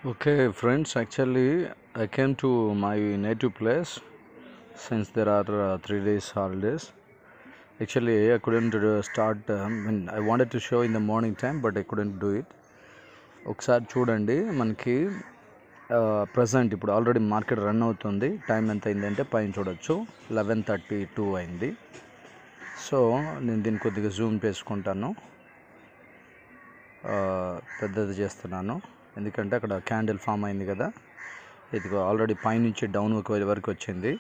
Okay, friends, actually, I came to my native place since there are 3 days holidays. Actually, I couldn't start, I wanted to show in the morning time, but I couldn't do it. ఒకసారి చూడండి మనకి present ఇప్పుడు already market run అవుతుంది. Time ఎంత అయిందంటే పైన చూడొచ్చు 11:32 అయింది. సో నేను దీన్ని కొద్దిగా జూమ్ చేసుకుంటాను, పెద్దది చేస్తున్నాను, ఎందుకంటే అక్కడ క్యాండిల్ ఫామ్ అయింది కదా. ఇది ఆల్రెడీ పైనుంచి డౌన్ వరకు వచ్చింది,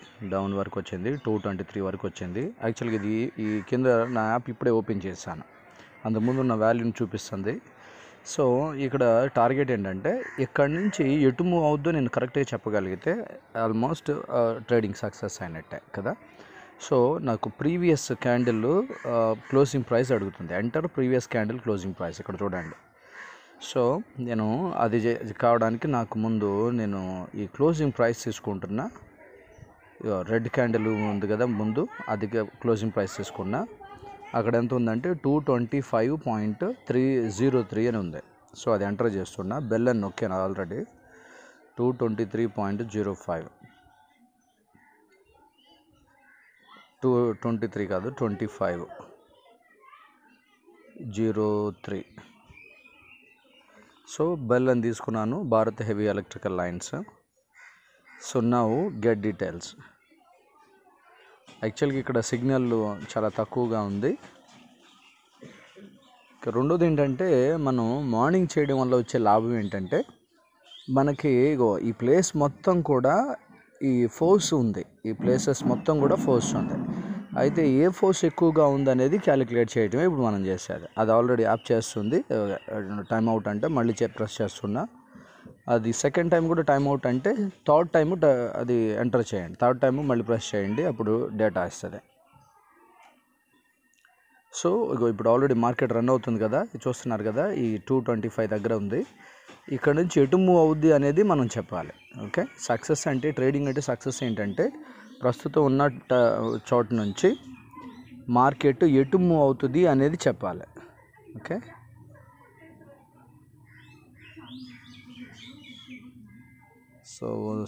223 వరకు వచ్చింది. యాక్చువల్గా ఇది ఈ కింద నా యాప్ ఇప్పుడే ఓపెన్ చేశాను, అంతకుముందు ఉన్న వాల్యూని చూపిస్తుంది. సో ఇక్కడ టార్గెట్ ఏంటంటే ఇక్కడి నుంచి ఎటు మూవ్ అవుద్దో నేను కరెక్ట్గా చెప్పగలిగితే ఆల్మోస్ట్ ట్రేడింగ్ సక్సెస్ అయినట్టే కదా. సో నాకు ప్రీవియస్ క్యాండిల్ క్లోజింగ్ ప్రైస్ అడుగుతుంది, enter previous candle closing price ఇక్కడ చూడండి. సో నేను అది కావడానికి నాకు ముందు నేను ఈ క్లోజింగ్ ప్రైస్ తీసుకుంటున్నా. రెడ్ క్యాండిల్ ఉంది కదా ముందు, అది క్లోజింగ్ ప్రైస్ తీసుకున్నా. అక్కడ ఎంత ఉందంటే 225.303 అని ఉంది. సో అది ఎంటర్ చేస్తున్నా, బెల్ అని నొక్కాను ఆల్రెడీ. 223.05, 223 కాదు 25.03. సో బెల్ అని తీసుకున్నాను, Bharat heavy electrical lines. So now get details. యాక్చువల్గా ఇక్కడ సిగ్నల్ చాలా తక్కువగా ఉంది. రెండోది ఏంటంటే మనం మార్నింగ్ చేయడం వల్ల వచ్చే లాభం ఏంటంటే మనకి ఈ ప్లేస్ మొత్తం కూడా ఈ ఫోర్స్ ఉంది, ఈ ప్లేసెస్ మొత్తం కూడా ఫోర్స్ ఉంది. అయితే ఏ ఫోర్స్ ఎక్కువగా ఉందనేది క్యాలిక్యులేట్ చేయడమే ఇప్పుడు మనం చేసేది. అది ఆల్రెడీ యాప్ చేస్తుంది. టైం అవుట్ అంటే మళ్ళీ ప్రెస్ చేస్తున్నా, అది సెకండ్ టైం కూడా టైం అవుట్ అంటే థర్డ్ టైము అది ఎంటర్ చేయండి, థర్డ్ టైము మళ్ళీ ప్రెస్ చేయండి, అప్పుడు డేటా ఇస్తుంది. సో ఇప్పుడు ఆల్రెడీ మార్కెట్ రన్ అవుతుంది కదా, చూస్తున్నారు కదా, ఈ 225 దగ్గర ఉంది. ఇక్కడ నుంచి ఎటు మూవ్ అవుద్ది అనేది మనం చెప్పాలి. ఓకే, సక్సెస్ అంటే ట్రేడింగ్ అంటే సక్సెస్ ఏంటంటే ప్రస్తుతం ఉన్న చోటు నుంచి మార్కెట్ ఎటు మూవ్ అవుతుంది అనేది చెప్పాలి. Okay, so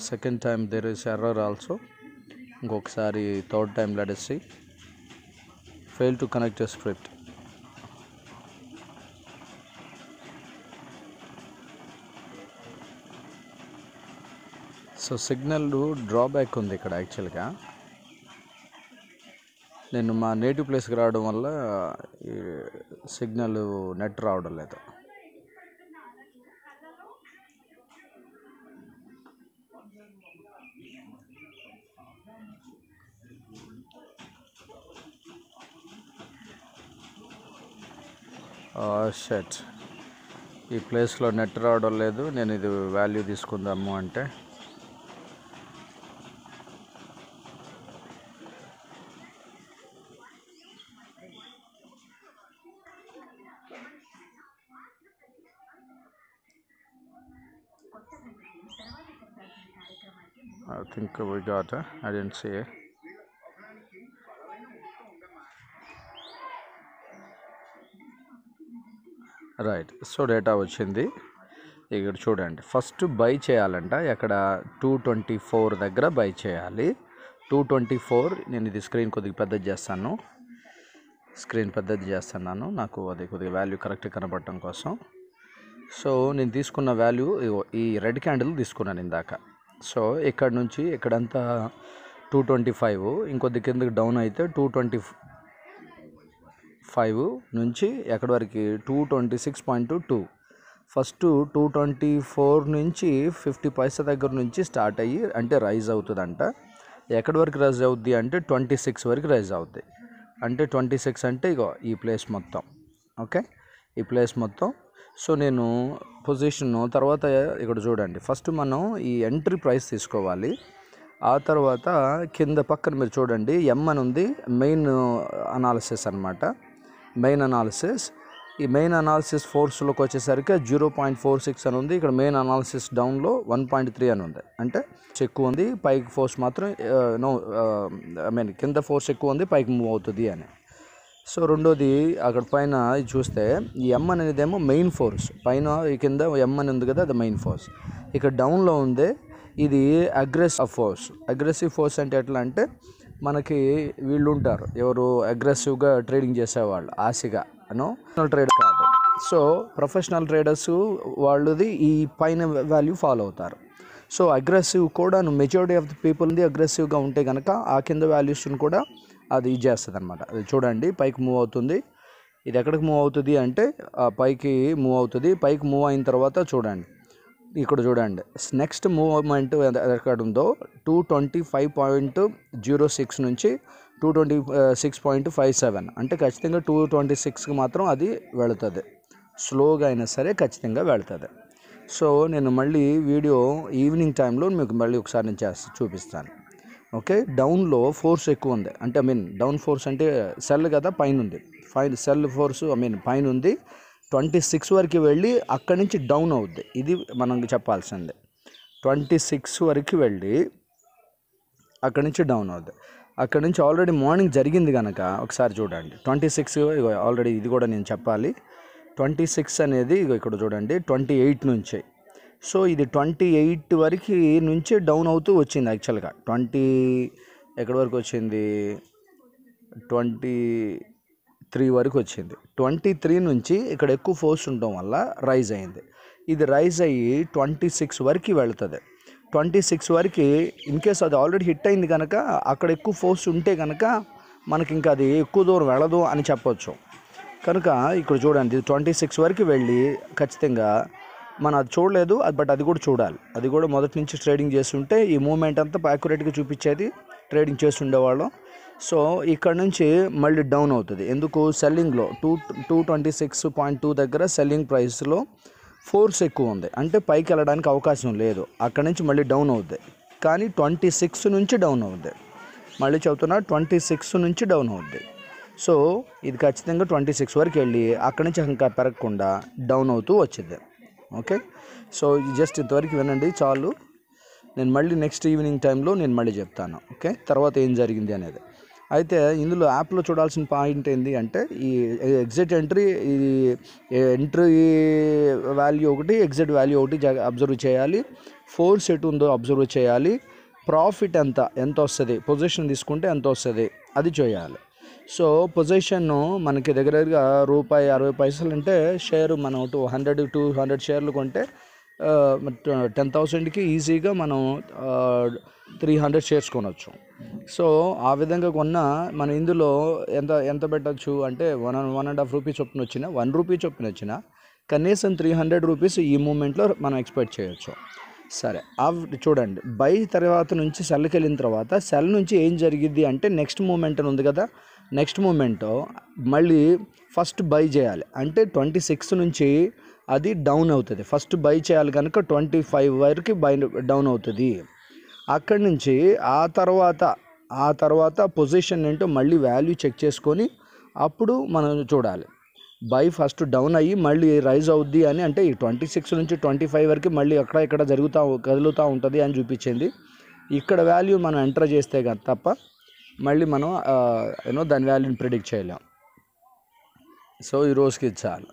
second time there is error also. ఇంకొకసారి third time let us see. Fail to connect a script. So signal drawback ఉంది ఇక్కడ. యాక్చువల్గా నేను మా నేటివ్ ప్లేస్కి రావడం వల్ల ఈ సిగ్నల్ నెట్ రావడం లేదు. షట్, ఈ ప్లేస్లో నెట్ రావడం లేదు. నేను ఇది వాల్యూ తీసుకుందాము అంటే I think we got it. I didn't see it. Right, so data వచ్చింది. ఇక్కడ చూడండి, ఫస్ట్ బై చేయాలంట ఎక్కడ 224 దగ్గర బై చేయాలి. 224, నేను ఇది స్క్రీన్ కొద్దిగా పెద్దది చేస్తున్నాను, నాకు అది కొద్దిగా వాల్యూ కరెక్ట్గా కనపడటం కోసం. సో నేను తీసుకున్న వాల్యూ ఈ రెడ్ క్యాండిల్ తీసుకున్నాను ఇందాక. సో ఇక్కడ నుంచి ఇక్కడంతా 225, ఇంకొద్ది కిందకి డౌన్ అయితే 225 నుంచి ఎక్కడి వరకు 226.2. ఫస్ట్ 224 నుంచి 50 పైసా దగ్గర నుంచి స్టార్ట్ అయ్యి అంటే రైజ్ అవుతుందంట. ఎక్కడి వరకు రైజ్ అవుద్ది అంటే 26 వరకు రైజ్ అవుద్ది. అంటే 26 అంటే ఇగో ఈ ప్లేస్ మొత్తం. ఓకే, ఈ ప్లేస్ మొత్తం. సో నేను పొజిషన్ తర్వాత ఇక్కడ చూడండి, ఫస్ట్ మనం ఈ ఎంట్రీ ప్రైస్ తీసుకోవాలి. ఆ తర్వాత కింద పక్కన మీరు చూడండి ఎం అని ఉంది, మెయిన్ అనాలిసిస్ అనమాట. మెయిన్ అనాలిసిస్, ఈ మెయిన్ అనాలిసిస్ ఫోర్స్లోకి వచ్చేసరికి 0.46 అని ఉంది. ఇక్కడ మెయిన్ అనాలిసిస్ డౌన్లో 1.3 అని ఉంది. అంటే ఎక్కువ ఉంది, పైకి ఫోర్స్ మాత్రం కింద ఫోర్స్ ఎక్కువ ఉంది, పైకి మూవ్ అవుతుంది అని. సో రెండోది అక్కడ పైన చూస్తే ఈ ఎం అనేదేమో మెయిన్ ఫోర్స్, పైన ఈ కింద ఎం అని ఉంది కదా, అది మెయిన్ ఫోర్స్. ఇక్కడ డౌన్లో ఉంది, ఇది అగ్రెసివ్ ఫోర్స్ అంటే ఎట్లా అంటే మనకి వీళ్ళు ఉంటారు ఎవరు అగ్రెసివ్గా ట్రేడింగ్ చేసేవాళ్ళు ఆశగా ట్రేడర్ కాదు. సో ప్రొఫెషనల్ ట్రేడర్స్ వాళ్ళది ఈ పైన వాల్యూ ఫాలో అవుతారు. సో అగ్రెసివ్ కూడా మెజారిటీ ఆఫ్ ది పీపుల్ అగ్రెసివ్గా ఉంటే కనుక ఆ కింద వాల్యూస్ని కూడా అది చేస్తుంది అనమాట. అది చూడండి పైకి మూవ్ అవుతుంది. ఇది ఎక్కడికి మూవ్ అవుతుంది అంటే పైకి మూవ్ అవుతుంది. పైకి మూవ్ అయిన తర్వాత చూడండి ఇక్కడ చూడండి నెక్స్ట్ మూవ్మెంట్ ఎక్కడ ఉందో 225.06 నుంచి 226.57 అంటే ఖచ్చితంగా 226కి మాత్రం అది వెళుతుంది. స్లోగా అయినా సరే ఖచ్చితంగా వెళుతుంది. సో నేను మళ్ళీ వీడియో ఈవినింగ్ టైంలో మీకు మళ్ళీ ఒకసారి నేను చూపిస్తాను. ఓకే, డౌన్లో ఫోర్స్ ఎక్కువ ఉంది అంటే డౌన్ ఫోర్స్ అంటే సెల్ కదా పైన ఉంది, సెల్ ఫోర్స్ పైన ఉంది. 26 వరకు వెళ్ళి అక్కడి నుంచి డౌన్ అవుద్ది. ఇది మనం చెప్పాల్సిందే. 26 వరకు వెళ్ళి అక్కడి నుంచి డౌన్ అవుద్ది. అక్కడి నుంచి ఆల్రెడీ మార్నింగ్ జరిగింది కనుక ఒకసారి చూడండి 26 ఆల్రెడీ ఇది కూడా నేను చెప్పాలి. 26 అనేది ఇక్కడ చూడండి 28 నుంచి. సో ఇది 28 వరకు నుంచి డౌన్ అవుతూ వచ్చింది. యాక్చువల్గా 20 ఎక్కడి వరకు వచ్చింది 23 వరకు వచ్చింది. 23 నుంచి ఇక్కడ ఎక్కువ ఫోర్స్ ఉండడం వల్ల రైజ్ అయింది. ఇది రైజ్ అయ్యి 26 వరకు వెళుతుంది. 26 వరకు ఇన్ కేస్ అది ఆల్రెడీ హిట్ అయింది కనుక అక్కడ ఎక్కువ ఫోర్స్ ఉంటే కనుక మనకి ఇంకా అది ఎక్కువ దూరం వెళ్ళదు అని చెప్పొచ్చు. కనుక ఇక్కడ చూడండి 26 వరకు వెళ్ళి ఖచ్చితంగా మనం అది చూడలేదు, బట్ అది కూడా చూడాలి. అది కూడా మొదటి నుంచి ట్రేడింగ్ చేస్తుంటే ఈ మూమెంట్ అంతా యాక్యురేట్గా చూపించేది ట్రేడింగ్ చేస్తుండేవాళ్ళం. సో ఇక్కడ నుంచి మళ్ళీ డౌన్ అవుతుంది. ఎందుకు సెల్లింగ్లో 226.2 దగ్గర సెల్లింగ్ ప్రైస్లో ఫోర్స్ ఎక్కువ ఉంది అంటే పైకి వెళ్ళడానికి అవకాశం లేదు. అక్కడ నుంచి మళ్ళీ డౌన్ అవుద్ది, కానీ 26 నుంచి డౌన్ అవుద్ది. మళ్ళీ చెబుతున్నా 26 నుంచి డౌన్ అవుద్ది. సో ఇది ఖచ్చితంగా 26 వరకు వెళ్ళి అక్కడి నుంచి ఇంకా పెరగకుండా డౌన్ అవుతూ వచ్చింది. ఓకే, సో జస్ట్ ఇంతవరకు వినండి చాలు. నేను మళ్ళీ నెక్స్ట్ ఈవినింగ్ టైంలో నేను మళ్ళీ చెప్తాను. ఓకే, తర్వాత ఏం జరిగింది అనేది. అయితే ఇందులో యాప్లో చూడాల్సిన పాయింట్ ఏంటి అంటే ఈ ఎగ్జిట్ ఎంట్రీ, ఇది ఎంట్రీ వాల్యూ ఒకటి ఎగ్జిట్ వాల్యూ ఒకటి అబ్జర్వ్ చేయాలి. ఫోర్స్ ఎటు ఉందో అబ్జర్వ్ చేయాలి. ప్రాఫిట్ ఎంత వస్తుంది, పొజిషన్ తీసుకుంటే ఎంత వస్తుంది అది చేయాలి. సో పొజిషన్ మనకి దగ్గరగా ₹60 అంటే షేరు మనం 100-200 షేర్లు కొంటే 10,000కి ఈజీగా మనం 300 షేర్స్ కొనవచ్చు. సో ఆ విధంగా కొన్న మన ఇందులో ఎంత పెట్టచ్చు అంటే ₹1.5 చొప్పున వచ్చినా ₹1 చొప్పున వచ్చినా కనీసం ₹300 ఈ మూమెంట్లో మనం ఎక్స్పెక్ట్ చేయొచ్చు. సరే చూడండి బై తర్వాత నుంచి సెల్కి వెళ్ళిన తర్వాత సెల్ నుంచి ఏం జరిగిద్ది అంటే నెక్స్ట్ మూమెంట్ ఉంది కదా, నెక్స్ట్ మూమెంట్ మళ్ళీ ఫస్ట్ బై చేయాలి అంటే 26 నుంచి అది డౌన్ అవుతుంది. ఫస్ట్ బై చేయాలి కనుక 25 వరకు బై డౌన్ అవుతుంది. అక్కడి నుంచి ఆ తర్వాత పొజిషన్ ఏంటో మళ్ళీ వాల్యూ చెక్ చేసుకొని అప్పుడు మనం చూడాలి. బై ఫస్ట్ డౌన్ అయ్యి మళ్ళీ రైజ్ అవుద్ది అని అంటే ఈ 26 నుంచి 25 వరకు మళ్ళీ ఇక్కడ కదులుతూ ఉంటుంది అని చూపించింది. ఇక్కడ వాల్యూ మనం ఎంటర్ చేస్తే కానీ తప్ప మళ్ళీ మనం దాని వాల్యూని ప్రిడిక్ట్ చేయలేం. సో ఈ రోజుకి చాలు.